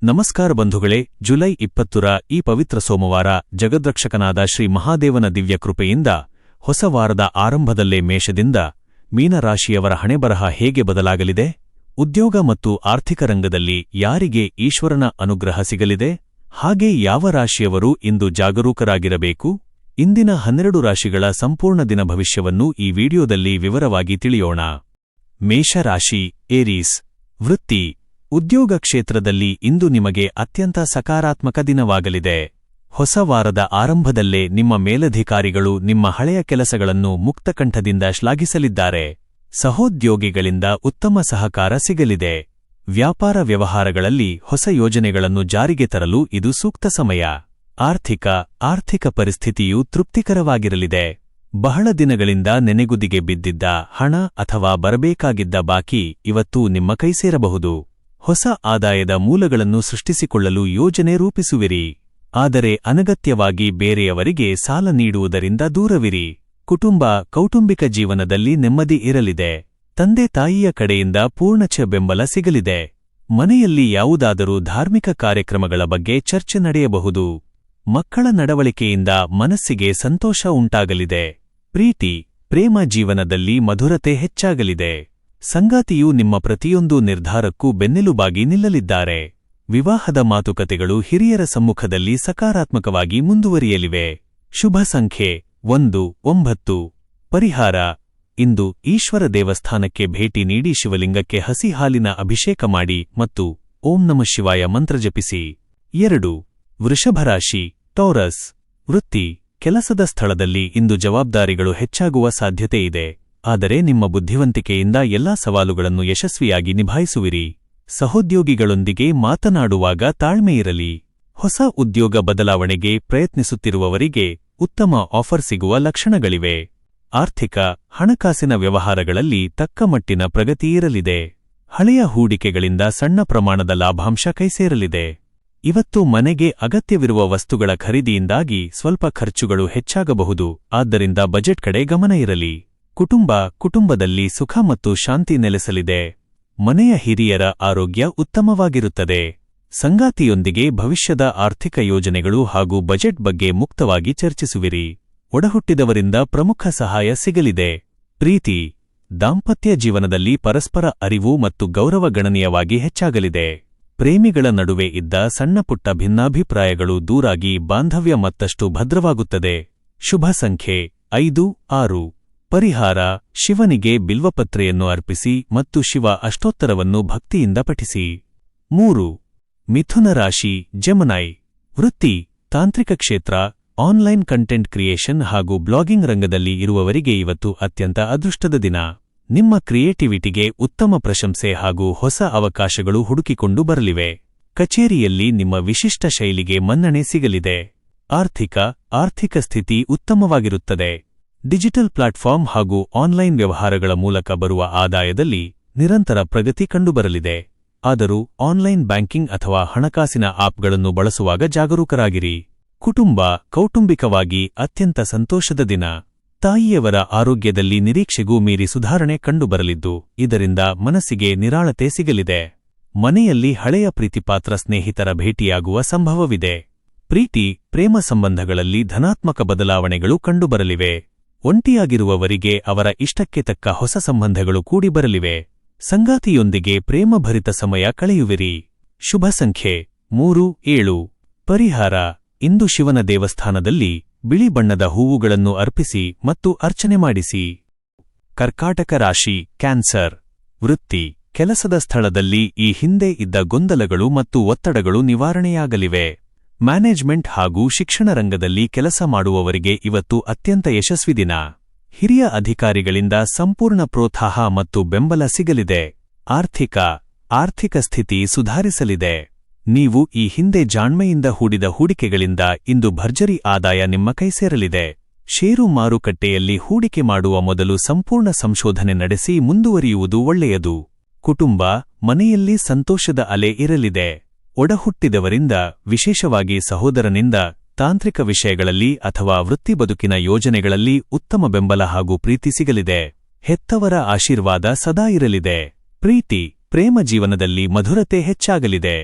ನಮಸ್ಕಾರ ಬಂಧುಗಳೇ, ಜುಲೈ 20ರ ಈ ಪವಿತ್ರ ಸೋಮವಾರ ಜಗದ್ರಕ್ಷಕನಾದ ಶ್ರೀ ಮಹಾದೇವನ ದಿವ್ಯ ಕೃಪೆಯಿಂದ ಹೊಸ ವಾರದ ಆರಂಭದಲ್ಲೇ ಮೇಷದಿಂದ ಮೀನರಾಶಿಯವರ ಹಣೆಬರಹ ಹೇಗೆ ಬದಲಾಗಲಿದೆ? ಉದ್ಯೋಗ ಮತ್ತು ಆರ್ಥಿಕ ರಂಗದಲ್ಲಿ ಯಾರಿಗೆ ಈಶ್ವರನ ಅನುಗ್ರಹ ಸಿಗಲಿದೆ? ಹಾಗೆ ಯಾವ ರಾಶಿಯವರು ಇಂದು ಜಾಗರೂಕರಾಗಿರಬೇಕು? ಇಂದಿನ 12 ರಾಶಿಗಳ ಸಂಪೂರ್ಣ ದಿನ ಭವಿಷ್ಯವನ್ನು ಈ ವಿಡಿಯೋದಲ್ಲಿ ವಿವರವಾಗಿ ತಿಳಿಯೋಣ. ಮೇಷರಾಶಿ, ಏರೀಸ್. ವೃತ್ತಿ, ಉದ್ಯೋಗ ಕ್ಷೇತ್ರದಲ್ಲಿ ಇಂದು ನಿಮಗೆ ಅತ್ಯಂತ ಸಕಾರಾತ್ಮಕ ದಿನವಾಗಲಿದೆ. ಹೊಸ ವಾರದ ಆರಂಭದಲ್ಲೇ ನಿಮ್ಮ ಮೇಲಧಿಕಾರಿಗಳು ನಿಮ್ಮ ಹಳೆಯ ಕೆಲಸಗಳನ್ನು ಮುಕ್ತಕಂಠದಿಂದ ಶ್ಲಾಘಿಸಲಿದ್ದಾರೆ. ಸಹೋದ್ಯೋಗಿಗಳಿಂದ ಉತ್ತಮ ಸಹಕಾರ ಸಿಗಲಿದೆ. ವ್ಯಾಪಾರ ವ್ಯವಹಾರಗಳಲ್ಲಿ ಹೊಸ ಯೋಜನೆಗಳನ್ನು ಜಾರಿಗೆ ತರಲು ಇದು ಸೂಕ್ತ ಸಮಯ. ಆರ್ಥಿಕ ಪರಿಸ್ಥಿತಿಯು ತೃಪ್ತಿಕರವಾಗಿರಲಿದೆ. ಬಹಳ ದಿನಗಳಿಂದ ನೆನೆಗುದಿಗೆ ಬಿದ್ದಿದ್ದ ಹಣ ಅಥವಾ ಬರಬೇಕಾಗಿದ್ದ ಬಾಕಿ ಇವತ್ತು ನಿಮ್ಮ ಕೈಸೇರಬಹುದು. ಹೊಸ ಆದಾಯದ ಮೂಲಗಳನ್ನು ಸೃಷ್ಟಿಸಿಕೊಳ್ಳಲು ಯೋಜನೆ ರೂಪಿಸುವಿರಿ. ಆದರೆ ಅನಗತ್ಯವಾಗಿ ಬೇರೆಯವರಿಗೆ ಸಾಲ ನೀಡುವುದರಿಂದ ದೂರವಿರಿ. ಕೌಟುಂಬಿಕ ಜೀವನದಲ್ಲಿ ನೆಮ್ಮದಿ ಇರಲಿದೆ. ತಂದೆ ತಾಯಿಯ ಕಡೆಯಿಂದ ಪೂರ್ಣಚ ಬೆಂಬಲ ಸಿಗಲಿದೆ. ಮನೆಯಲ್ಲಿ ಯಾವುದಾದರೂ ಧಾರ್ಮಿಕ ಕಾರ್ಯಕ್ರಮಗಳ ಬಗ್ಗೆ ಚರ್ಚೆ ನಡೆಯಬಹುದು. ಮಕ್ಕಳ ನಡವಳಿಕೆಯಿಂದ ಮನಸ್ಸಿಗೆ ಸಂತೋಷ ಉಂಟಾಗಲಿದೆ. ಪ್ರೇಮ ಜೀವನದಲ್ಲಿ ಮಧುರತೆ ಹೆಚ್ಚಾಗಲಿದೆ. ಸಂಗಾತಿಯು ನಿಮ್ಮ ಪ್ರತಿಯೊಂದು ನಿರ್ಧಾರಕ್ಕೂ ಬೆನ್ನೆಲುಬಾಗಿ ನಿಲ್ಲಲಿದ್ದಾರೆ. ವಿವಾಹದ ಮಾತುಕತೆಗಳು ಹಿರಿಯರ ಸಮ್ಮುಖದಲ್ಲಿ ಸಕಾರಾತ್ಮಕವಾಗಿ ಮುಂದುವರಿಯಲಿವೆ. ಶುಭ ಸಂಖ್ಯೆ 1, 9. ಪರಿಹಾರ: ಇಂದು ಈಶ್ವರ ದೇವಸ್ಥಾನಕ್ಕೆ ಭೇಟಿ ನೀಡಿ ಶಿವಲಿಂಗಕ್ಕೆ ಹಸಿ ಹಾಲಿನ ಅಭಿಷೇಕ ಮಾಡಿ ಮತ್ತು ಓಂ ನಮಃ ಶಿವಾಯ ಮಂತ್ರ ಜಪಿಸಿ. 2. ವೃಷಭರಾಶಿ, ಟೌರಸ್. ವೃತ್ತಿ, ಕೆಲಸದ ಸ್ಥಳದಲ್ಲಿ ಇಂದು ಜವಾಬ್ದಾರಿಗಳು ಹೆಚ್ಚಾಗುವ ಸಾಧ್ಯತೆ ಇದೆ. ಆದರೆ ನಿಮ್ಮ ಬುದ್ಧಿವಂತಿಕೆಯಿಂದ ಎಲ್ಲಾ ಸವಾಲುಗಳನ್ನು ಯಶಸ್ವಿಯಾಗಿ ನಿಭಾಯಿಸುವಿರಿ. ಸಹೋದ್ಯೋಗಿಗಳೊಂದಿಗೆ ಮಾತನಾಡುವಾಗ ತಾಳ್ಮೆಯಿರಲಿ. ಹೊಸ ಉದ್ಯೋಗ ಬದಲಾವಣೆಗೆ ಪ್ರಯತ್ನಿಸುತ್ತಿರುವವರಿಗೆ ಉತ್ತಮ ಆಫರ್ ಸಿಗುವ ಲಕ್ಷಣಗಳಿವೆ. ಹಣಕಾಸಿನ ವ್ಯವಹಾರಗಳಲ್ಲಿ ತಕ್ಕಮಟ್ಟಿನ ಪ್ರಗತಿಯಿರಲಿದೆ. ಹಳೆಯ ಹೂಡಿಕೆಗಳಿಂದ ಸಣ್ಣ ಪ್ರಮಾಣದ ಲಾಭಾಂಶ ಕೈಸೇರಲಿದೆ. ಇವತ್ತು ಮನೆಗೆ ಅಗತ್ಯವಿರುವ ವಸ್ತುಗಳ ಖರೀದಿಯಿಂದಾಗಿ ಸ್ವಲ್ಪ ಖರ್ಚುಗಳು ಹೆಚ್ಚಾಗಬಹುದು. ಆದ್ದರಿಂದ ಬಜೆಟ್ ಕಡೆ ಗಮನ ಇರಲಿ. ಕುಟುಂಬದಲ್ಲಿ ಸುಖ ಮತ್ತು ಶಾಂತಿ ನೆಲೆಸಲಿದೆ. ಮನೆಯ ಹಿರಿಯರ ಆರೋಗ್ಯ ಉತ್ತಮವಾಗಿರುತ್ತದೆ. ಸಂಗಾತಿಯೊಂದಿಗೆ ಭವಿಷ್ಯದ ಆರ್ಥಿಕ ಯೋಜನೆಗಳು ಹಾಗೂ ಬಜೆಟ್ ಬಗ್ಗೆ ಮುಕ್ತವಾಗಿ ಚರ್ಚಿಸುವಿರಿ. ಒಡಹುಟ್ಟಿದವರಿಂದ ಪ್ರಮುಖ ಸಹಾಯ ಸಿಗಲಿದೆ. ಪ್ರೀತಿ, ದಾಂಪತ್ಯ ಜೀವನದಲ್ಲಿ ಪರಸ್ಪರ ಅರಿವು ಮತ್ತು ಗೌರವ ಗಣನೀಯವಾಗಿ ಹೆಚ್ಚಾಗಲಿದೆ. ಪ್ರೇಮಿಗಳ ನಡುವೆ ಇದ್ದ ಸಣ್ಣಪುಟ್ಟ ಭಿನ್ನಾಭಿಪ್ರಾಯಗಳು ದೂರಾಗಿ ಬಾಂಧವ್ಯ ಮತ್ತಷ್ಟು ಭದ್ರವಾಗುತ್ತದೆ. ಶುಭ ಸಂಖ್ಯೆ 5, 6. ಪರಿಹಾರ: ಶಿವನಿಗೆ ಬಿಲ್ವಪತ್ರೆಯನ್ನು ಅರ್ಪಿಸಿ ಮತ್ತು ಶಿವ ಅಷ್ಟೋತ್ತರವನ್ನು ಭಕ್ತಿಯಿಂದ ಪಠಿಸಿ. 3. ಮಿಥುನ ರಾಶಿ, ಜೆಮಿನೈ. ವೃತ್ತಿ, ತಾಂತ್ರಿಕ ಕ್ಷೇತ್ರ, ಆನ್ಲೈನ್ ಕಂಟೆಂಟ್ ಕ್ರಿಯೇಷನ್ ಹಾಗೂ ಬ್ಲಾಗಿಂಗ್ ರಂಗದಲ್ಲಿ ಇರುವವರಿಗೆ ಇವತ್ತು ಅತ್ಯಂತ ಅದೃಷ್ಟದ ದಿನ. ನಿಮ್ಮ ಕ್ರಿಯೇಟಿವಿಟಿಗೆ ಉತ್ತಮ ಪ್ರಶಂಸೆ ಹಾಗೂ ಹೊಸ ಅವಕಾಶಗಳು ಹುಡುಕಿಕೊಂಡು ಬರಲಿವೆ. ಕಚೇರಿಯಲ್ಲಿ ನಿಮ್ಮ ವಿಶಿಷ್ಟ ಶೈಲಿಗೆ ಮನ್ನಣೆ ಸಿಗಲಿದೆ. ಆರ್ಥಿಕ ಸ್ಥಿತಿ ಉತ್ತಮವಾಗಿರುತ್ತದೆ. ಡಿಜಿಟಲ್ ಪ್ಲಾಟ್ಫಾರ್ಮ್ ಹಾಗೂ ಆನ್ಲೈನ್ ವ್ಯವಹಾರಗಳ ಮೂಲಕ ಬರುವ ಆದಾಯದಲ್ಲಿ ನಿರಂತರ ಪ್ರಗತಿ ಕಂಡುಬರಲಿದೆ. ಆದರೂ ಆನ್ಲೈನ್ ಬ್ಯಾಂಕಿಂಗ್ ಅಥವಾ ಹಣಕಾಸಿನ ಆಪ್ಗಳನ್ನು ಬಳಸುವಾಗ ಜಾಗರೂಕರಾಗಿರಿ. ಕೌಟುಂಬಿಕವಾಗಿ ಅತ್ಯಂತ ಸಂತೋಷದ ದಿನ. ತಾಯಿಯವರ ಆರೋಗ್ಯದಲ್ಲಿ ನಿರೀಕ್ಷೆಗೂ ಮೀರಿ ಸುಧಾರಣೆ ಕಂಡುಬರಲಿದ್ದು, ಇದರಿಂದ ಮನಸ್ಸಿಗೆ ನಿರಾಳತೆ ಸಿಗಲಿದೆ. ಮನೆಯಲ್ಲಿ ಹಳೆಯ ಪ್ರೀತಿಪಾತ್ರ ಸ್ನೇಹಿತರ ಭೇಟಿಯಾಗುವ ಸಂಭವವಿದೆ. ಪ್ರೇಮ ಸಂಬಂಧಗಳಲ್ಲಿ ಧನಾತ್ಮಕ ಬದಲಾವಣೆಗಳು ಕಂಡುಬರಲಿವೆ. ಒಂಟಿಯಾಗಿರುವವರಿಗೆ ಅವರ ಇಷ್ಟಕ್ಕೆ ತಕ್ಕ ಹೊಸ ಸಂಬಂಧಗಳು ಕೂಡಿಬರಲಿವೆ. ಸಂಗಾತಿಯೊಂದಿಗೆ ಪ್ರೇಮಭರಿತ ಸಮಯ ಕಳೆಯುವಿರಿ. ಶುಭ ಸಂಖ್ಯೆ 3, 7. ಪರಿಹಾರ: ಇಂದು ಶಿವನ ದೇವಸ್ಥಾನದಲ್ಲಿ ಬಿಳಿ ಬಣ್ಣದ ಹೂವುಗಳನ್ನು ಅರ್ಪಿಸಿ ಮತ್ತು ಅರ್ಚನೆ ಮಾಡಿಸಿ. ಕರ್ಕಾಟಕ ರಾಶಿ, ಕ್ಯಾನ್ಸರ್. ವೃತ್ತಿ, ಕೆಲಸದ ಸ್ಥಳದಲ್ಲಿ ಈ ಹಿಂದೆ ಇದ್ದ ಗೊಂದಲಗಳು ಮತ್ತು ಒತ್ತಡಗಳು ನಿವಾರಣೆಯಾಗಲಿವೆ. ಮ್ಯಾನೇಜ್ಮೆಂಟ್ ಹಾಗೂ ಶಿಕ್ಷಣ ರಂಗದಲ್ಲಿ ಕೆಲಸ ಮಾಡುವವರಿಗೆ ಇವತ್ತು ಅತ್ಯಂತ ಯಶಸ್ವಿ ದಿನ. ಹಿರಿಯ ಅಧಿಕಾರಿಗಳಿಂದ ಸಂಪೂರ್ಣ ಪ್ರೋತ್ಸಾಹ ಮತ್ತು ಬೆಂಬಲ ಸಿಗಲಿದೆ. ಆರ್ಥಿಕ ಸ್ಥಿತಿ ಸುಧಾರಿಸಲಿದೆ. ನೀವು ಈ ಹಿಂದೆ ಜಾಣ್ಮೆಯಿಂದ ಹೂಡಿದ ಹೂಡಿಕೆಗಳಿಂದ ಇಂದು ಭರ್ಜರಿ ಆದಾಯ ನಿಮ್ಮ ಕೈಸೇರಲಿದೆ. ಷೇರು ಮಾರುಕಟ್ಟೆಯಲ್ಲಿ ಹೂಡಿಕೆ ಮಾಡುವ ಮೊದಲು ಸಂಪೂರ್ಣ ಸಂಶೋಧನೆ ನಡೆಸಿ ಮುಂದುವರಿಯುವುದು ಒಳ್ಳೆಯದು. ಮನೆಯಲ್ಲಿ ಸಂತೋಷದ ಅಲೆ ಇರಲಿದೆ. ಒಡಹುಟ್ಟಿದವರಿಂದ, ವಿಶೇಷವಾಗಿ ಸಹೋದರನಿಂದ, ತಾಂತ್ರಿಕ ವಿಷಯಗಳಲ್ಲಿ ಅಥವಾ ವೃತ್ತಿ ಬದುಕಿನ ಯೋಜನೆಗಳಲ್ಲಿ ಉತ್ತಮ ಬೆಂಬಲ ಹಾಗೂ ಪ್ರೀತಿ ಸಿಗಲಿದೆ. ಹೆತ್ತವರ ಆಶೀರ್ವಾದ ಸದಾ ಇರಲಿದೆ. ಪ್ರೇಮ ಜೀವನದಲ್ಲಿ ಮಧುರತೆ ಹೆಚ್ಚಾಗಲಿದೆ.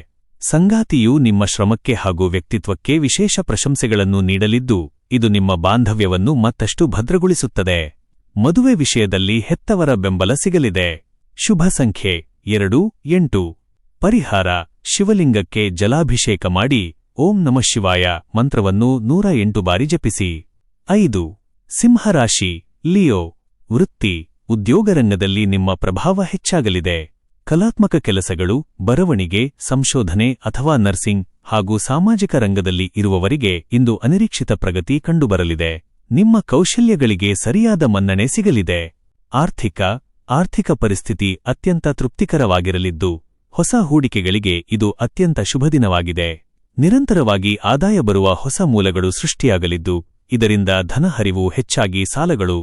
ಸಂಗಾತಿಯು ನಿಮ್ಮ ಶ್ರಮಕ್ಕೆ ಹಾಗೂ ವ್ಯಕ್ತಿತ್ವಕ್ಕೆ ವಿಶೇಷ ಪ್ರಶಂಸೆಗಳನ್ನು ನೀಡಲಿದ್ದು, ಇದು ನಿಮ್ಮ ಬಾಂಧವ್ಯವನ್ನು ಮತ್ತಷ್ಟು ಭದ್ರಗೊಳಿಸುತ್ತದೆ. ಮದುವೆ ವಿಷಯದಲ್ಲಿ ಹೆತ್ತವರ ಬೆಂಬಲ ಸಿಗಲಿದೆ. ಶುಭ ಸಂಖ್ಯೆ 2-8. ಪರಿಹಾರ: ಶಿವಲಿಂಗಕ್ಕೆ ಜಲಾಭಿಷೇಕ ಮಾಡಿ ಓಂ ನಮಃ ಶಿವಾಯ ಮಂತ್ರವನ್ನು 108 ಬಾರಿ ಜಪಿಸಿ. 5. ಸಿಂಹರಾಶಿ ಲಿಯೋ. ವೃತ್ತಿ: ಉದ್ಯೋಗರಂಗದಲ್ಲಿ ನಿಮ್ಮ ಪ್ರಭಾವ ಹೆಚ್ಚಾಗಲಿದೆ. ಕಲಾತ್ಮಕ ಕೆಲಸಗಳು, ಬರವಣಿಗೆ, ಸಂಶೋಧನೆ ಅಥವಾ ನರ್ಸಿಂಗ್ ಹಾಗೂ ಸಾಮಾಜಿಕ ರಂಗದಲ್ಲಿ ಇರುವವರಿಗೆ ಇಂದು ಅನಿರೀಕ್ಷಿತ ಪ್ರಗತಿ ಕಂಡುಬರಲಿದೆ. ನಿಮ್ಮ ಕೌಶಲ್ಯಗಳಿಗೆ ಸರಿಯಾದ ಮನ್ನಣೆ ಸಿಗಲಿದೆ. ಆರ್ಥಿಕ ಪರಿಸ್ಥಿತಿ ಅತ್ಯಂತ ತೃಪ್ತಿಕರವಾಗಿರಲಿದ್ದು, ಹೊಸ ಹೂಡಿಕೆಗಳಿಗೆ ಇದು ಅತ್ಯಂತ ಶುಭದಿನವಾಗಿದೆ. ನಿರಂತರವಾಗಿ ಆದಾಯ ಬರುವ ಹೊಸ ಮೂಲಗಳು ಸೃಷ್ಟಿಯಾಗಲಿದ್ದು, ಇದರಿಂದ ಧನಹರಿವು ಹೆಚ್ಚಾಗಿ ಸಾಲಗಳು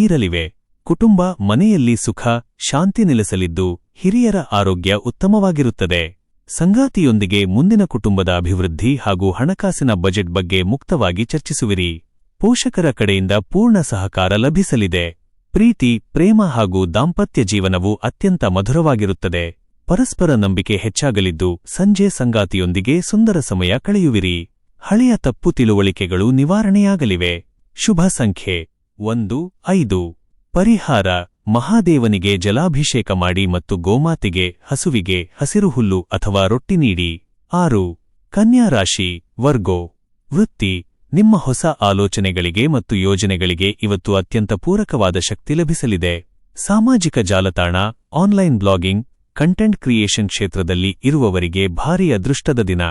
ಇರಲಿವೆ. ಕುಟುಂಬ ಮನೆಯಲ್ಲಿ ಸುಖ, ಶಾಂತಿ ನೆಲೆಸಲಿದ್ದು, ಹಿರಿಯರ ಆರೋಗ್ಯ ಉತ್ತಮವಾಗಿರುತ್ತದೆ. ಸಂಗಾತಿಯೊಂದಿಗೆ ಮುಂದಿನ ಕುಟುಂಬದ ಅಭಿವೃದ್ಧಿ ಹಾಗೂ ಹಣಕಾಸಿನ ಬಜೆಟ್ ಬಗ್ಗೆ ಮುಕ್ತವಾಗಿ ಚರ್ಚಿಸುವಿರಿ. ಪೋಷಕರ ಕಡೆಯಿಂದ ಪೂರ್ಣ ಸಹಕಾರ ಲಭಿಸಲಿದೆ. ಪ್ರೀತಿ, ಪ್ರೇಮ ಹಾಗೂ ದಾಂಪತ್ಯ ಜೀವನವು ಅತ್ಯಂತ ಮಧುರವಾಗಿರುತ್ತದೆ. ಪರಸ್ಪರ ನಂಬಿಕೆ ಹೆಚ್ಚಾಗಲಿದ್ದು, ಸಂಜೆ ಸಂಗಾತಿಯೊಂದಿಗೆ ಸುಂದರ ಸಮಯ ಕಳೆಯುವಿರಿ. ಹಳೆಯ ತಪ್ಪು ತಿಳುವಳಿಕೆಗಳು ನಿವಾರಣೆಯಾಗಲಿವೆ. ಶುಭ ಸಂಖ್ಯೆ 1-5. ಪರಿಹಾರ: ಮಹಾದೇವನಿಗೆ ಜಲಾಭಿಷೇಕ ಮಾಡಿ ಮತ್ತು ಗೋಮಾತೆಗೆ, ಹಸುವಿಗೆ ಹಸಿರು ಹುಲ್ಲು ಅಥವಾ ರೊಟ್ಟಿ ನೀಡಿ. 6. ಕನ್ಯಾ ರಾಶಿ ವರ್ಗೋ. ವೃತ್ತಿ: ನಿಮ್ಮ ಹೊಸ ಆಲೋಚನೆಗಳಿಗೆ ಮತ್ತು ಯೋಜನೆಗಳಿಗೆ ಇವತ್ತು ಅತ್ಯಂತ ಪೂರಕವಾದ ಶಕ್ತಿ ಲಭಿಸಲಿದೆ. ಸಾಮಾಜಿಕ ಜಾಲತಾಣ, ಆನ್ಲೈನ್ ಬ್ಲಾಗಿಂಗ್, ಕಂಟೆಂಟ್ ಕ್ರಿಯೇಷನ್ ಕ್ಷೇತ್ರದಲ್ಲಿ ಇರುವವರಿಗೆ ಭಾರೀ ಅದೃಷ್ಟದ ದಿನ.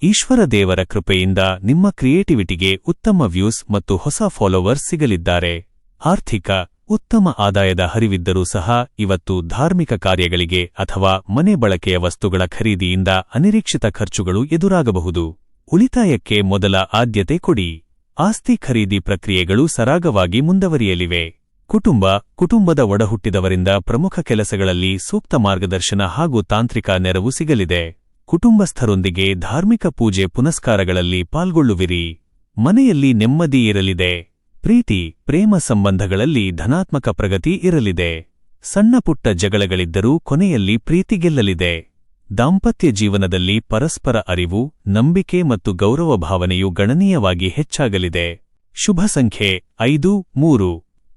ಈಶ್ವರ ದೇವರ ಕೃಪೆಯಿಂದ ನಿಮ್ಮ ಕ್ರಿಯೇಟಿವಿಟಿಗೆ ಉತ್ತಮ ವ್ಯೂಸ್ ಮತ್ತು ಹೊಸ ಫಾಲೋವರ್ಸ್ ಸಿಗಲಿದ್ದಾರೆ. ಆರ್ಥಿಕ: ಉತ್ತಮ ಆದಾಯದ ಹರಿವಿದ್ದರೂ ಸಹ ಇವತ್ತು ಧಾರ್ಮಿಕ ಕಾರ್ಯಗಳಿಗೆ ಅಥವಾ ಮನೆ ಬಳಕೆಯ ವಸ್ತುಗಳ ಖರೀದಿಯಿಂದ ಅನಿರೀಕ್ಷಿತ ಖರ್ಚುಗಳು ಎದುರಾಗಬಹುದು. ಉಳಿತಾಯಕ್ಕೆ ಮೊದಲ ಆದ್ಯತೆ ಕೊಡಿ. ಆಸ್ತಿ ಖರೀದಿ ಪ್ರಕ್ರಿಯೆಗಳು ಸರಾಗವಾಗಿ ಮುಂದುವರಿಯಲಿವೆ. ಕುಟುಂಬದ ಒಡಹುಟ್ಟಿದವರಿಂದ ಪ್ರಮುಖ ಕೆಲಸಗಳಲ್ಲಿ ಸೂಕ್ತ ಮಾರ್ಗದರ್ಶನ ಹಾಗೂ ತಾಂತ್ರಿಕ ನೆರವು ಸಿಗಲಿದೆ. ಕುಟುಂಬಸ್ಥರೊಂದಿಗೆ ಧಾರ್ಮಿಕ ಪೂಜೆ ಪುನಸ್ಕಾರಗಳಲ್ಲಿ ಪಾಲ್ಗೊಳ್ಳುವಿರಿ. ಮನೆಯಲ್ಲಿ ನೆಮ್ಮದಿ ಇರಲಿದೆ. ಪ್ರೀತಿ, ಪ್ರೇಮ ಸಂಬಂಧಗಳಲ್ಲಿ ಧನಾತ್ಮಕ ಪ್ರಗತಿ ಇರಲಿದೆ. ಸಣ್ಣಪುಟ್ಟ ಜಗಳಗಳಿದ್ದರೂ ಕೊನೆಯಲ್ಲಿ ಪ್ರೀತಿ ಗೆಲ್ಲಲಿದೆ. ದಾಂಪತ್ಯ ಜೀವನದಲ್ಲಿ ಪರಸ್ಪರ ಅರಿವು, ನಂಬಿಕೆ ಮತ್ತು ಗೌರವ ಭಾವನೆಯು ಗಣನೀಯವಾಗಿ ಹೆಚ್ಚಾಗಲಿದೆ. ಶುಭ ಸಂಖ್ಯೆ 5-3.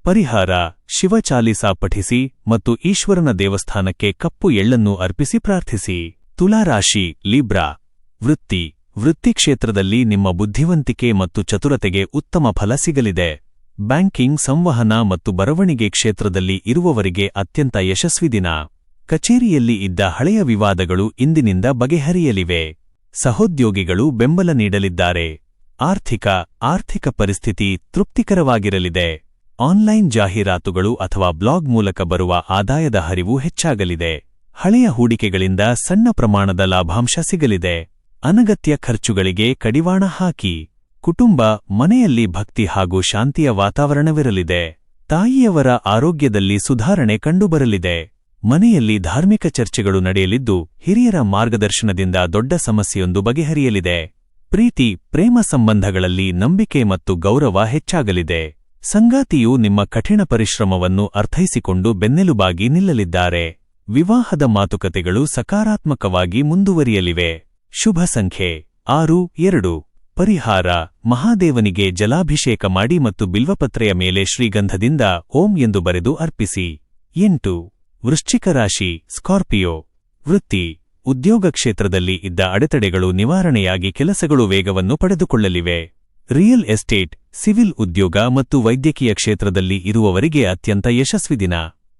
ಪರಿಹಾರ: ಶಿವಚಾಲಿಸಾ ಪಠಿಸಿ ಮತ್ತು ಈಶ್ವರನ ದೇವಸ್ಥಾನಕ್ಕೆ ಕಪ್ಪು ಎಳ್ಳನ್ನು ಅರ್ಪಿಸಿ ಪ್ರಾರ್ಥಿಸಿ. ತುಲಾರಾಶಿ ಲಿಬ್ರಾ. ವೃತ್ತಿ ಕ್ಷೇತ್ರದಲ್ಲಿ ನಿಮ್ಮ ಬುದ್ಧಿವಂತಿಕೆ ಮತ್ತು ಚತುರತೆಗೆ ಉತ್ತಮ ಫಲ ಸಿಗಲಿದೆ. ಬ್ಯಾಂಕಿಂಗ್, ಸಂವಹನ ಮತ್ತು ಬರವಣಿಗೆ ಕ್ಷೇತ್ರದಲ್ಲಿ ಇರುವವರಿಗೆ ಅತ್ಯಂತ ಯಶಸ್ವಿ ದಿನ. ಕಚೇರಿಯಲ್ಲಿ ಇದ್ದ ಹಳೆಯ ವಿವಾದಗಳು ಇಂದಿನಿಂದ ಬಗೆಹರಿಯಲಿವೆ. ಸಹೋದ್ಯೋಗಿಗಳು ಬೆಂಬಲ ನೀಡಲಿದ್ದಾರೆ. ಆರ್ಥಿಕ ಪರಿಸ್ಥಿತಿ ತೃಪ್ತಿಕರವಾಗಿರಲಿದೆ. ಆನ್ಲೈನ್ ಜಾಹೀರಾತುಗಳು ಅಥವಾ ಬ್ಲಾಗ್ ಮೂಲಕ ಬರುವ ಆದಾಯದ ಹರಿವು ಹೆಚ್ಚಾಗಲಿದೆ. ಹಳೆಯ ಹೂಡಿಕೆಗಳಿಂದ ಸಣ್ಣ ಪ್ರಮಾಣದ ಲಾಭಾಂಶ ಸಿಗಲಿದೆ. ಅನಗತ್ಯ ಖರ್ಚುಗಳಿಗೆ ಕಡಿವಾಣ ಹಾಕಿ. ಕುಟುಂಬ ಮನೆಯಲ್ಲಿ ಭಕ್ತಿ ಹಾಗೂ ಶಾಂತಿಯ ವಾತಾವರಣವಿರಲಿದೆ. ತಾಯಿಯವರ ಆರೋಗ್ಯದಲ್ಲಿ ಸುಧಾರಣೆ ಕಂಡುಬರಲಿದೆ. ಮನೆಯಲ್ಲಿ ಧಾರ್ಮಿಕ ಚರ್ಚೆಗಳು ನಡೆಯಲಿದ್ದು, ಹಿರಿಯರ ಮಾರ್ಗದರ್ಶನದಿಂದ ದೊಡ್ಡ ಸಮಸ್ಯೆಯೊಂದು ಬಗೆಹರಿಯಲಿದೆ. ಪ್ರೀತಿ, ಪ್ರೇಮ ಸಂಬಂಧಗಳಲ್ಲಿ ನಂಬಿಕೆ ಮತ್ತು ಗೌರವ ಹೆಚ್ಚಾಗಲಿದೆ. ಸಂಗಾತಿಯು ನಿಮ್ಮ ಕಠಿಣ ಪರಿಶ್ರಮವನ್ನು ಅರ್ಥೈಸಿಕೊಂಡು ಬೆನ್ನೆಲುಬಾಗಿ ನಿಲ್ಲಲಿದ್ದಾರೆ. ವಿವಾಹದ ಮಾತುಕತೆಗಳು ಸಕಾರಾತ್ಮಕವಾಗಿ ಮುಂದುವರಿಯಲಿವೆ. ಶುಭ ಸಂಖ್ಯೆ 6-2. ಪರಿಹಾರ: ಮಹಾದೇವನಿಗೆ ಜಲಾಭಿಷೇಕ ಮಾಡಿ ಮತ್ತು ಬಿಲ್ವಪತ್ರೆಯ ಮೇಲೆ ಶ್ರೀಗಂಧದಿಂದ ಓಂ ಎಂದು ಬರೆದು ಅರ್ಪಿಸಿ. 8. ವೃಶ್ಚಿಕ ರಾಶಿ ಸ್ಕಾರ್ಪಿಯೋ. ವೃತ್ತಿ: ಉದ್ಯೋಗ ಕ್ಷೇತ್ರದಲ್ಲಿ ಇದ್ದ ಅಡೆತಡೆಗಳು ನಿವಾರಣೆಯಾಗಿ ಕೆಲಸಗಳು ವೇಗವನ್ನು ಪಡೆದುಕೊಳ್ಳಲಿವೆ. ರಿಯಲ್ ಎಸ್ಟೇಟ್, ಸಿವಿಲ್ ಉದ್ಯೋಗ ಮತ್ತು ವೈದ್ಯಕೀಯ ಕ್ಷೇತ್ರದಲ್ಲಿ ಇರುವವರಿಗೆ ಅತ್ಯಂತ ಯಶಸ್ವಿ ದಿನ.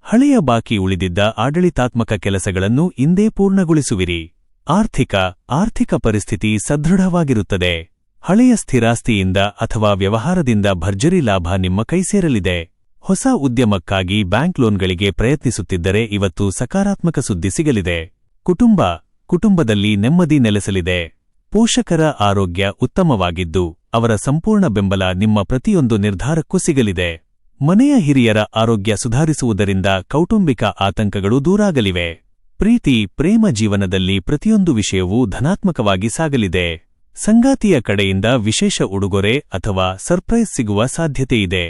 ಹಳೆಯ ಬಾಕಿ ಉಳಿದಿದ್ದ ಆಡಳಿತಾತ್ಮಕ ಕೆಲಸಗಳನ್ನು ಇಂದೇ ಪೂರ್ಣಗೊಳಿಸುವಿರಿ. ಆರ್ಥಿಕ ಪರಿಸ್ಥಿತಿ ಸದೃಢವಾಗಿರುತ್ತದೆ. ಹಳೆಯ ಸ್ಥಿರಾಸ್ತಿಯಿಂದ ಅಥವಾ ವ್ಯವಹಾರದಿಂದ ಭರ್ಜರಿ ಲಾಭ ನಿಮ್ಮ ಕೈ ಸೇರಲಿದೆ. ಹೊಸ ಉದ್ಯಮಕ್ಕಾಗಿ ಬ್ಯಾಂಕ್ ಲೋನ್ಗಳಿಗೆ ಪ್ರಯತ್ನಿಸುತ್ತಿದ್ದರೆ ಇವತ್ತು ಸಕಾರಾತ್ಮಕ ಸುದ್ದಿ ಸಿಗಲಿದೆ. ಕುಟುಂಬದಲ್ಲಿ ನೆಮ್ಮದಿ ನೆಲೆಸಲಿದೆ. ಪೋಷಕರ ಆರೋಗ್ಯ ಉತ್ತಮವಾಗಿದ್ದು, ಅವರ ಸಂಪೂರ್ಣ ಬೆಂಬಲ ನಿಮ್ಮ ಪ್ರತಿಯೊಂದು ನಿರ್ಧಾರಕ್ಕೂ ಸಿಗಲಿದೆ. ಮನೆಯ ಹಿರಿಯರ ಆರೋಗ್ಯ ಸುಧಾರಿಸುವುದರಿಂದ ಕೌಟುಂಬಿಕ ಆತಂಕಗಳು ದೂರಾಗಲಿವೆ. ಪ್ರೀತಿ, ಪ್ರೇಮ ಜೀವನದಲ್ಲಿ ಪ್ರತಿಯೊಂದು ವಿಷಯವೂ ಧನಾತ್ಮಕವಾಗಿ ಸಾಗಲಿದೆ. ಸಂಗಾತಿಯ ಕಡೆಯಿಂದ ವಿಶೇಷ ಉಡುಗೊರೆ ಅಥವಾ ಸರ್ಪ್ರೈಸ್ ಸಿಗುವ ಸಾಧ್ಯತೆಯಿದೆ.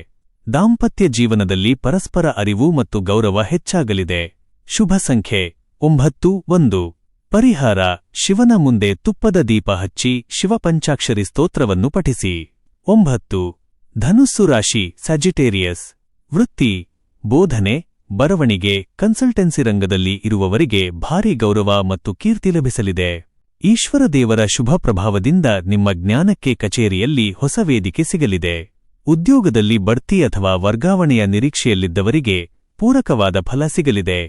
ದಾಂಪತ್ಯ ಜೀವನದಲ್ಲಿ ಪರಸ್ಪರ ಅರಿವು ಮತ್ತು ಗೌರವ ಹೆಚ್ಚಾಗಲಿದೆ. ಶುಭ ಸಂಖ್ಯೆ 9-1. ಪರಿಹಾರ: ಶಿವನ ಮುಂದೆ ತುಪ್ಪದ ದೀಪ ಹಚ್ಚಿ ಶಿವಪಂಚಾಕ್ಷರಿ ಸ್ತೋತ್ರವನ್ನು ಪಠಿಸಿ. 9. ಧನುಸ್ಸು ರಾಶಿ ಸ್ಯಾಜಿಟೇರಿಯಸ್. ವೃತ್ತಿ: ಬೋಧನೆ, ಬರವಣಿಗೆ, ಕನ್ಸಲ್ಟೆನ್ಸಿ ರಂಗದಲ್ಲಿ ಇರುವವರಿಗೆ ಭಾರೀ ಗೌರವ ಮತ್ತು ಕೀರ್ತಿ ಲಭಿಸಲಿದೆ. ಈಶ್ವರ ದೇವರ ಶುಭ ಪ್ರಭಾವದಿಂದ ನಿಮ್ಮ ಜ್ಞಾನಕ್ಕೆ ಕಚೇರಿಯಲ್ಲಿ ಹೊಸ ವೇದಿಕೆ ಸಿಗಲಿದೆ. ಉದ್ಯೋಗದಲ್ಲಿ ಬಡ್ತಿ ಅಥವಾ ವರ್ಗಾವಣೆಯ ನಿರೀಕ್ಷೆಯಲ್ಲಿದ್ದವರಿಗೆ ಪೂರಕವಾದ ಫಲ ಸಿಗಲಿದೆ.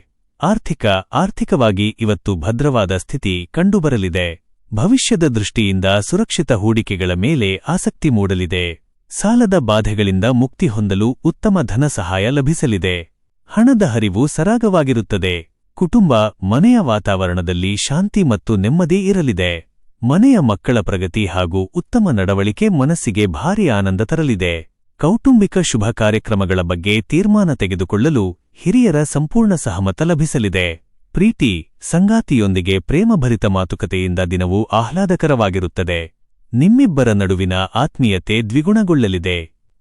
ಆರ್ಥಿಕವಾಗಿ ಇವತ್ತು ಭದ್ರವಾದ ಸ್ಥಿತಿ ಕಂಡುಬರಲಿದೆ. ಭವಿಷ್ಯದ ದೃಷ್ಟಿಯಿಂದ ಸುರಕ್ಷಿತ ಹೂಡಿಕೆಗಳ ಮೇಲೆ ಆಸಕ್ತಿ ಮೂಡಲಿದೆ. ಸಾಲದ ಬಾಧೆಗಳಿಂದ ಮುಕ್ತಿ ಹೊಂದಲು ಉತ್ತಮ ಧನ ಸಹಾಯ ಲಭಿಸಲಿದೆ. ಹಣದ ಹರಿವು ಸರಾಗವಾಗಿರುತ್ತದೆ. ಕುಟುಂಬ, ಮನೆಯ ವಾತಾವರಣದಲ್ಲಿ ಶಾಂತಿ ಮತ್ತು ನೆಮ್ಮದಿ ಇರಲಿದೆ. ಮನೆಯ ಮಕ್ಕಳ ಪ್ರಗತಿ ಹಾಗೂ ಉತ್ತಮ ನಡವಳಿಕೆ ಮನಸ್ಸಿಗೆ ಭಾರೀ ಆನಂದ ತರಲಿದೆ. ಕೌಟುಂಬಿಕ ಶುಭ ಕಾರ್ಯಕ್ರಮಗಳ ಬಗ್ಗೆ ತೀರ್ಮಾನ ತೆಗೆದುಕೊಳ್ಳಲು ಹಿರಿಯರ ಸಂಪೂರ್ಣ ಸಹಮತ ಲಭಿಸಲಿದೆ. ಪ್ರೀತಿ: ಸಂಗಾತಿಯೊಂದಿಗೆ ಪ್ರೇಮಭರಿತ ಮಾತುಕತೆಯಿಂದ ದಿನವೂ ಆಹ್ಲಾದಕರವಾಗಿರುತ್ತದೆ. ನಿಮ್ಮಿಬ್ಬರ ನಡುವಿನ ಆತ್ಮೀಯತೆ ದ್ವಿಗುಣಗೊಳ್ಳಲಿದೆ.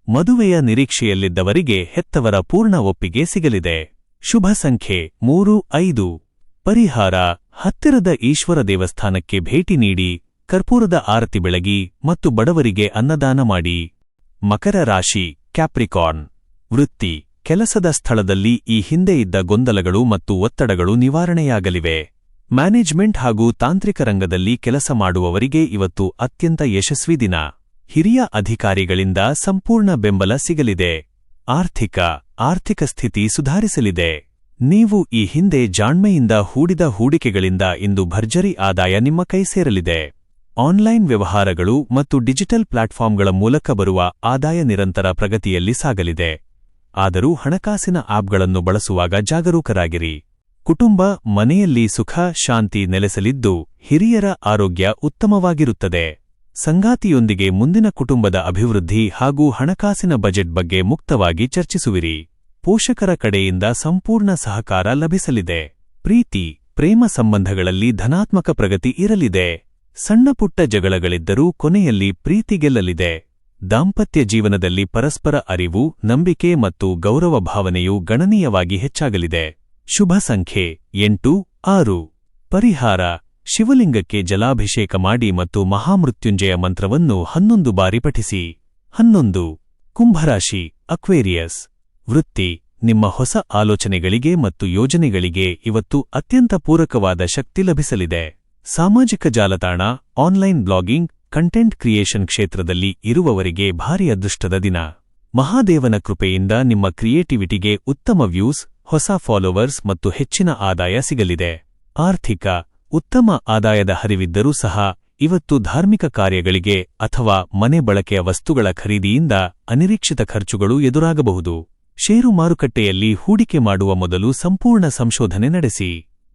ಮದುವೆಯ ನಿರೀಕ್ಷೆಯಲ್ಲಿದ್ದವರಿಗೆ ಹೆತ್ತವರ ಪೂರ್ಣ ಒಪ್ಪಿಗೆ ಸಿಗಲಿದೆ. ಶುಭ ಸಂಖ್ಯೆ 3, 5. ಪರಿಹಾರ: ಹತ್ತಿರದ ಈಶ್ವರ ದೇವಸ್ಥಾನಕ್ಕೆ ಭೇಟಿ ನೀಡಿ ಕರ್ಪೂರದ ಆರತಿ ಬೆಳಗಿ ಮತ್ತು ಬಡವರಿಗೆ ಅನ್ನದಾನ ಮಾಡಿ. ಮಕರ ರಾಶಿ ಕ್ಯಾಪ್ರಿಕಾರ್ನ್. ವೃತ್ತಿ: ಕೆಲಸದ ಸ್ಥಳದಲ್ಲಿ ಈ ಹಿಂದೆ ಇದ್ದ ಗೊಂದಲಗಳು ಮತ್ತು ಒತ್ತಡಗಳು ನಿವಾರಣೆಯಾಗಲಿವೆ. ಮ್ಯಾನೇಜ್ಮೆಂಟ್ ಹಾಗೂ ತಾಂತ್ರಿಕ ರಂಗದಲ್ಲಿ ಕೆಲಸ ಮಾಡುವವರಿಗೆ ಇವತ್ತು ಅತ್ಯಂತ ಯಶಸ್ವಿ ದಿನ. ಹಿರಿಯ ಅಧಿಕಾರಿಗಳಿಂದ ಸಂಪೂರ್ಣ ಬೆಂಬಲ ಸಿಗಲಿದೆ. ಆರ್ಥಿಕ ಸ್ಥಿತಿ ಸುಧಾರಿಸಲಿದೆ. ನೀವು ಈ ಹಿಂದೆ ಜಾಣ್ಮೆಯಿಂದ ಹೂಡಿದ ಹೂಡಿಕೆಗಳಿಂದ ಇಂದು ಭರ್ಜರಿ ಆದಾಯ ನಿಮ್ಮ ಕೈ ಸೇರಲಿದೆ. ಆನ್ಲೈನ್ ವ್ಯವಹಾರಗಳು ಮತ್ತು ಡಿಜಿಟಲ್ ಪ್ಲಾಟ್ಫಾರ್ಮ್ಗಳ ಮೂಲಕ ಬರುವ ಆದಾಯ ನಿರಂತರ ಪ್ರಗತಿಯಲ್ಲಿ ಸಾಗಲಿದೆ. ಆದರೂ ಹಣಕಾಸಿನ ಆಪ್ಗಳನ್ನು ಬಳಸುವಾಗ ಜಾಗರೂಕರಾಗಿರಿ. ಕುಟುಂಬ, ಮನೆಯಲ್ಲಿ ಸುಖ ಶಾಂತಿ ನೆಲೆಸಲಿದ್ದು ಹಿರಿಯರ ಆರೋಗ್ಯ ಉತ್ತಮವಾಗಿರುತ್ತದೆ. ಸಂಗಾತಿಯೊಂದಿಗೆ ಮುಂದಿನ ಕುಟುಂಬದ ಅಭಿವೃದ್ಧಿ ಹಾಗೂ ಹಣಕಾಸಿನ ಬಜೆಟ್ ಬಗ್ಗೆ ಮುಕ್ತವಾಗಿ ಚರ್ಚಿಸುವಿರಿ. ಪೋಷಕರ ಕಡೆಯಿಂದ ಸಂಪೂರ್ಣ ಸಹಕಾರ ಲಭಿಸಲಿದೆ. ಪ್ರೀತಿ: ಪ್ರೇಮ ಸಂಬಂಧಗಳಲ್ಲಿ ಧನಾತ್ಮಕ ಪ್ರಗತಿ ಇರಲಿದೆ. ಸಣ್ಣಪುಟ್ಟ ಜಗಳಗಳಿದ್ದರೂ ಕೊನೆಯಲ್ಲಿ ಪ್ರೀತಿ ಗೆಲ್ಲಲಿದೆ. ದಾಂಪತ್ಯ ಜೀವನದಲ್ಲಿ ಪರಸ್ಪರ ಅರಿವು, ನಂಬಿಕೆ ಮತ್ತು ಗೌರವ ಭಾವನೆಯು ಗಣನೀಯವಾಗಿ ಹೆಚ್ಚಾಗಲಿದೆ. ಶುಭ ಸಂಖ್ಯೆ 8, 6. ಪರಿಹಾರ: ಶಿವಲಿಂಗಕ್ಕೆ ಜಲಾಭಿಷೇಕ ಮಾಡಿ ಮತ್ತು ಮಹಾಮೃತ್ಯುಂಜಯ ಮಂತ್ರವನ್ನು 11 ಬಾರಿ ಪಠಿಸಿ. 11. ಕುಂಭರಾಶಿ ಅಕ್ವೇರಿಯಸ್. ವೃತ್ತಿ: ನಿಮ್ಮ ಹೊಸ ಆಲೋಚನೆಗಳಿಗೆ ಮತ್ತು ಯೋಜನೆಗಳಿಗೆ ಇವತ್ತು ಅತ್ಯಂತ ಪೂರಕವಾದ ಶಕ್ತಿ ಲಭಿಸಲಿದೆ. ಸಾಮಾಜಿಕ ಜಾಲತಾಣ, ಆನ್ಲೈನ್ ಬ್ಲಾಗಿಂಗ್, ಕಂಟೆಂಟ್ ಕ್ರಿಯೇಷನ್ ಕ್ಷೇತ್ರದಲ್ಲಿ ಇರುವವರಿಗೆ ಭಾರೀ ಅದೃಷ್ಟದ ದಿನ. ಮಹಾದೇವನ ಕೃಪೆಯಿಂದ ನಿಮ್ಮ ಕ್ರಿಯೇಟಿವಿಟಿಗೆ ಉತ್ತಮ ವ್ಯೂಸ್, ಹೊಸ ಫಾಲೋವರ್ಸ್ ಮತ್ತು ಹೆಚ್ಚಿನ ಆದಾಯ ಸಿಗಲಿದೆ. ಉತ್ತಮ ಆದಾಯದ ಹರಿವಿದ್ದರೂ ಸಹ ಇವತ್ತು ಧಾರ್ಮಿಕ ಕಾರ್ಯಗಳಿಗೆ ಅಥವಾ ಮನೆ ಬಳಕೆಯ ವಸ್ತುಗಳ ಖರೀದಿಯಿಂದ ಅನಿರೀಕ್ಷಿತ ಖರ್ಚುಗಳು ಎದುರಾಗಬಹುದು. ಷೇರು ಮಾರುಕಟ್ಟೆಯಲ್ಲಿ ಹೂಡಿಕೆ ಮಾಡುವ ಮೊದಲು ಸಂಪೂರ್ಣ ಸಂಶೋಧನೆ ನಡೆಸಿ.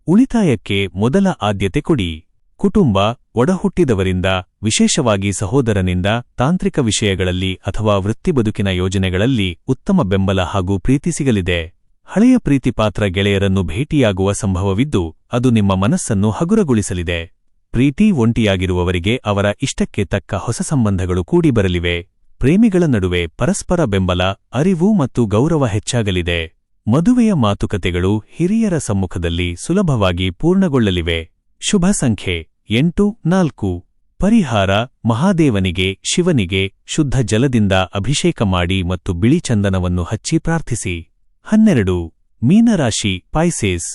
ಉಳಿತಾಯಕ್ಕೆ ಮೊದಲ ಆದ್ಯತೆ ಕೊಡಿ. ಕುಟುಂಬ, ಒಡಹುಟ್ಟಿದವರಿಂದ, ವಿಶೇಷವಾಗಿ ಸಹೋದರನಿಂದ ತಾಂತ್ರಿಕ ವಿಷಯಗಳಲ್ಲಿ ಅಥವಾ ವೃತ್ತಿಬದುಕಿನ ಯೋಜನೆಗಳಲ್ಲಿ ಉತ್ತಮ ಬೆಂಬಲ ಹಾಗೂ ಪ್ರೀತಿ ಸಿಗಲಿದೆ. ಹಳೆಯ ಪ್ರೀತಿಪಾತ್ರ ಗೆಳೆಯರನ್ನು ಭೇಟಿಯಾಗುವ ಸಂಭವವಿದ್ದು ಅದು ನಿಮ್ಮ ಮನಸ್ಸನ್ನು ಹಗುರಗೊಳಿಸಲಿದೆ. ಪ್ರೀತಿ ಒಂಟಿಯಾಗಿರುವವರಿಗೆ ಅವರ ಇಷ್ಟಕ್ಕೆ ತಕ್ಕ ಹೊಸ ಸಂಬಂಧಗಳು ಕೂಡಿಬರಲಿವೆ. ಪ್ರೇಮಿಗಳ ನಡುವೆ ಪರಸ್ಪರ ಬೆಂಬಲ, ಅರಿವು ಮತ್ತು ಗೌರವ ಹೆಚ್ಚಾಗಲಿದೆ. ಮದುವೆಯ ಮಾತುಕತೆಗಳು ಹಿರಿಯರ ಸಮ್ಮುಖದಲ್ಲಿ ಸುಲಭವಾಗಿ ಪೂರ್ಣಗೊಳ್ಳಲಿವೆ. ಶುಭ ಸಂಖ್ಯೆ 8, 4. ಪರಿಹಾರ: ಮಹಾದೇವನಿಗೆ, ಶಿವನಿಗೆ ಶುದ್ಧ ಜಲದಿಂದ ಅಭಿಷೇಕ ಮಾಡಿ ಮತ್ತು ಬಿಳಿ ಚಂದನವನ್ನು ಹಚ್ಚಿ ಪ್ರಾರ್ಥಿಸಿ. 12. ಮೀನರಾಶಿ ಪೈಸೇಸ್.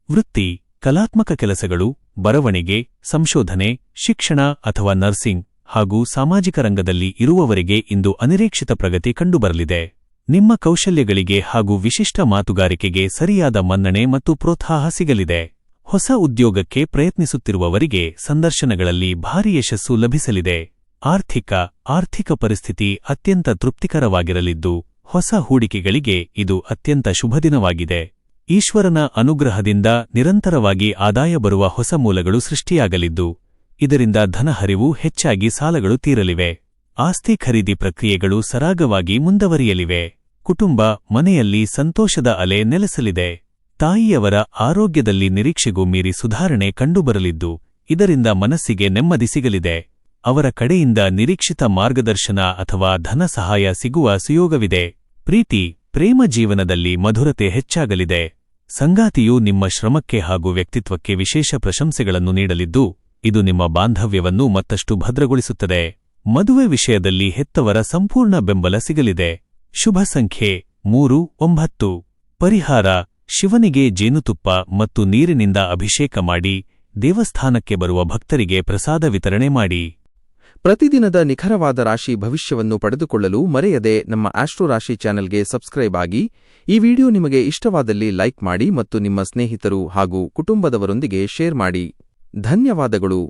ವೃತ್ತಿ: ಕಲಾತ್ಮಕ ಕೆಲಸಗಳು, ಬರವಣಿಗೆ, ಸಂಶೋಧನೆ, ಶಿಕ್ಷಣ ಅಥವಾ ನರ್ಸಿಂಗ್ ಹಾಗೂ ಸಾಮಾಜಿಕ ರಂಗದಲ್ಲಿ ಇರುವವರಿಗೆ ಇಂದು ಅನಿರೀಕ್ಷಿತ ಪ್ರಗತಿ ಕಂಡುಬರಲಿದೆ. ನಿಮ್ಮ ಕೌಶಲ್ಯಗಳಿಗೆ ಹಾಗೂ ವಿಶಿಷ್ಟ ಮಾತುಗಾರಿಕೆಗೆ ಸರಿಯಾದ ಮನ್ನಣೆ ಮತ್ತು ಪ್ರೋತ್ಸಾಹ ಸಿಗಲಿದೆ. ಹೊಸ ಉದ್ಯೋಗಕ್ಕೆ ಪ್ರಯತ್ನಿಸುತ್ತಿರುವವರಿಗೆ ಸಂದರ್ಶನಗಳಲ್ಲಿ ಭಾರೀ ಯಶಸ್ಸು ಲಭಿಸಲಿದೆ. ಆರ್ಥಿಕ ಪರಿಸ್ಥಿತಿ ಅತ್ಯಂತ ತೃಪ್ತಿಕರವಾಗಿರಲಿದ್ದು ಹೊಸ ಹೂಡಿಕೆಗಳಿಗೆ ಇದು ಅತ್ಯಂತ ಶುಭದಿನವಾಗಿದೆ. ಈಶ್ವರನ ಅನುಗ್ರಹದಿಂದ ನಿರಂತರವಾಗಿ ಆದಾಯ ಬರುವ ಹೊಸ ಮೂಲಗಳು ಸೃಷ್ಟಿಯಾಗಲಿದ್ದು ಇದರಿಂದ ಧನಹರಿವು ಹೆಚ್ಚಾಗಿ ಸಾಲಗಳು ತೀರಲಿವೆ. ಆಸ್ತಿ ಖರೀದಿ ಪ್ರಕ್ರಿಯೆಗಳು ಸರಾಗವಾಗಿ ಮುಂದುವರಿಯಲಿವೆ. ಕುಟುಂಬ, ಮನೆಯಲ್ಲಿ ಸಂತೋಷದ ಅಲೆ ನೆಲೆಸಲಿದೆ. ತಾಯಿಯವರ ಆರೋಗ್ಯದಲ್ಲಿ ನಿರೀಕ್ಷೆಗೂ ಮೀರಿ ಸುಧಾರಣೆ ಕಂಡುಬರಲಿದ್ದು ಇದರಿಂದ ಮನಸ್ಸಿಗೆ ನೆಮ್ಮದಿ ಸಿಗಲಿದೆ. ಅವರ ಕಡೆಯಿಂದ ನಿರೀಕ್ಷಿತ ಮಾರ್ಗದರ್ಶನ ಅಥವಾ ಧನ ಸಹಾಯ ಸಿಗುವ ಸುಯೋಗವಿದೆ. ಪ್ರೇಮ ಜೀವನದಲ್ಲಿ ಮಧುರತೆ ಹೆಚ್ಚಾಗಲಿದೆ. ಸಂಗಾತಿಯು ನಿಮ್ಮ ಶ್ರಮಕ್ಕೆ ಹಾಗೂ ವ್ಯಕ್ತಿತ್ವಕ್ಕೆ ವಿಶೇಷ ಪ್ರಶಂಸೆಗಳನ್ನು ನೀಡಲಿದ್ದು, ಇದು ನಿಮ್ಮ ಬಾಂಧವ್ಯವನ್ನು ಮತ್ತಷ್ಟು ಭದ್ರಗೊಳಿಸುತ್ತದೆ. ಮದುವೆ ವಿಷಯದಲ್ಲಿ ಹೆತ್ತವರ ಸಂಪೂರ್ಣ ಬೆಂಬಲ ಸಿಗಲಿದೆ. ಶುಭ ಸಂಖ್ಯೆ 3-9. ಪರಿಹಾರ: ಶಿವನಿಗೆ ಜೇನುತುಪ್ಪ ಮತ್ತು ನೀರಿನಿಂದ ಅಭಿಷೇಕ ಮಾಡಿ, ದೇವಸ್ಥಾನಕ್ಕೆ ಬರುವ ಭಕ್ತರಿಗೆ ಪ್ರಸಾದ ವಿತರಣೆ ಮಾಡಿ. ಪ್ರತಿದಿನದ ನಿಖರವಾದ ರಾಶಿ ಭವಿಷ್ಯವನ್ನು ಪಡೆದುಕೊಳ್ಳಲು ಮರೆಯದೆ ನಮ್ಮ ಆಸ್ಟ್ರೋ ರಾಶಿ ಚಾನೆಲ್ಗೆ ಸಬ್ಸ್ಕ್ರೈಬ್ ಆಗಿ. ಈ ವಿಡಿಯೋ ನಿಮಗೆ ಇಷ್ಟವಾದಲ್ಲಿ ಲೈಕ್ ಮಾಡಿ ಮತ್ತು ನಿಮ್ಮ ಸ್ನೇಹಿತರು ಹಾಗೂ ಕುಟುಂಬದವರೊಂದಿಗೆ ಶೇರ್ ಮಾಡಿ. ಧನ್ಯವಾದಗಳು.